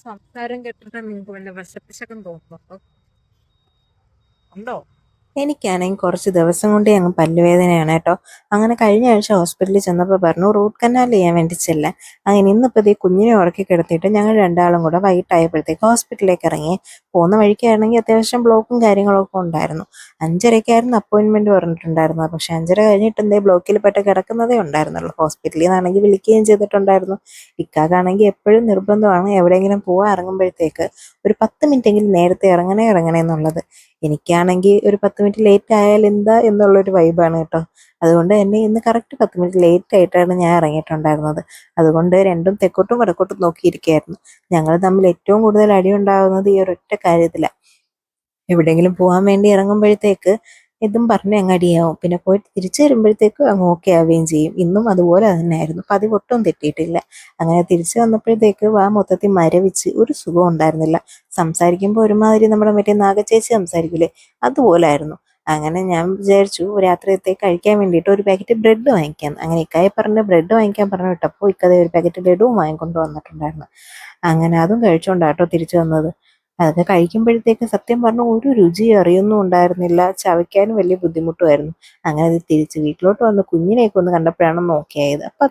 സംസാരം കേട്ടിട്ട് നിങ്ങൾക്ക് വല്ല വിശപ്പിശകം തോന്നുന്നുണ്ടോ? ഉണ്ടോ? എനിക്കാണെങ്കിൽ കുറച്ച് ദിവസം കൊണ്ടേ അങ്ങ് പല്ലുവേദനയാണ് കേട്ടോ. അങ്ങനെ കഴിഞ്ഞ ആഴ്ച ഹോസ്പിറ്റലിൽ ചെന്നപ്പോൾ പറഞ്ഞു റൂട്ട് കനാൽ ചെയ്യാൻ വേണ്ടി ചെല്ലാൻ. അങ്ങനെ ഇന്നിപ്പോൾ ഈ കുഞ്ഞിനെ ഉറക്കി കിടത്തിയിട്ട് ഞങ്ങൾ രണ്ടാളും കൂടെ വൈകിട്ടായപ്പോഴത്തേക്ക് ഹോസ്പിറ്റലിലേക്ക് ഇറങ്ങി. പോകുന്ന വഴിക്കാണെങ്കിൽ അത്യാവശ്യം ബ്ലോക്കും കാര്യങ്ങളൊക്കെ ഉണ്ടായിരുന്നു. 5:30 അപ്പോയിൻമെൻറ്റ് പറഞ്ഞിട്ടുണ്ടായിരുന്നത്. പക്ഷേ 5:30 കഴിഞ്ഞിട്ട് ബ്ലോക്കിൽ പെട്ട് കിടക്കുന്നതേ ഉണ്ടായിരുന്നുള്ളൂ. ഹോസ്പിറ്റലിൽ നിന്നാണെങ്കിൽ വിളിക്കുകയും ചെയ്തിട്ടുണ്ടായിരുന്നു. ഇക്കാക്കാണെങ്കിൽ എപ്പോഴും നിർബന്ധമാണ് എവിടെയെങ്കിലും പോകാൻ ഇറങ്ങുമ്പോഴത്തേക്ക് ഒരു 10 മിനിറ്റെങ്കിലും നേരത്തെ ഇറങ്ങണേ എന്നുള്ളത്. എനിക്കാണെങ്കിൽ ഒരു 10 മിനിറ്റ് ലേറ്റ് ആയാൽ എന്താ എന്നുള്ളൊരു വൈബാണ് കേട്ടോ. അതുകൊണ്ട് തന്നെ ഇന്ന് കറക്റ്റ് 10 മിനിറ്റ് ലേറ്റ് ആയിട്ടാണ് ഞാൻ ഇറങ്ങിയിട്ടുണ്ടായിരുന്നത്. അതുകൊണ്ട് രണ്ടും തെക്കോട്ടും വടക്കോട്ടും നോക്കിയിരിക്കുകയായിരുന്നു. ഞങ്ങൾ തമ്മിൽ ഏറ്റവും കൂടുതൽ അടി ഉണ്ടാകുന്നത് ഈ ഒരൊറ്റ കാര്യത്തിലാണ്. എവിടെയെങ്കിലും പോകാൻ വേണ്ടി ഇറങ്ങുമ്പോഴത്തേക്ക് ഇതും പറഞ്ഞ് അങ്ങ് അടിയാവും. പിന്നെ പോയിട്ട് തിരിച്ചു വരുമ്പോഴത്തേക്കും അങ്ങ് ഓക്കെ ആവുകയും ചെയ്യും. ഇന്നും അതുപോലെ തന്നെയായിരുന്നു. പതിവൊട്ടും തെറ്റിയിട്ടില്ല. അങ്ങനെ തിരിച്ചു വന്നപ്പോഴത്തേക്ക് മൊത്തത്തിൽ മരവിച്ച് ഒരു സുഖം ഉണ്ടായിരുന്നില്ല. സംസാരിക്കുമ്പോൾ ഒരുമാതിരി നമ്മുടെ മറ്റേ നാഗച്ചേച്ചി സംസാരിക്കില്ലേ, അതുപോലായിരുന്നു. അങ്ങനെ ഞാൻ വിചാരിച്ചു രാത്രിയത്തേക്ക് കഴിക്കാൻ വേണ്ടിയിട്ട് ഒരു പാക്കറ്റ് ബ്രെഡ് വാങ്ങിക്കാം. അങ്ങനെ ഇക്കായെ പറഞ്ഞ് ബ്രെഡ് വാങ്ങിക്കാൻ പറഞ്ഞു വിട്ടപ്പോൾ ഇക്കതെ ഒരു പാക്കറ്റ് ലഡുവും വാങ്ങിക്കൊണ്ട് വന്നിട്ടുണ്ടായിരുന്നു. അങ്ങനെ അതും കഴിച്ചുകൊണ്ടാട്ടോ തിരിച്ചു വന്നത്. അതൊക്കെ കഴിക്കുമ്പോഴത്തേക്ക് സത്യം പറഞ്ഞാൽ ഒരു രുചി അറിയൊന്നും ഉണ്ടായിരുന്നില്ല. ചവയ്ക്കാനും വലിയ ബുദ്ധിമുട്ടുമായിരുന്നു. അങ്ങനെ അത് തിരിച്ച് വീട്ടിലോട്ട് വന്ന് കുഞ്ഞിനെയൊക്കെ ഒന്ന് കണ്ടപ്പോഴാണ് ഓക്കെ ആയത്. അപ്പം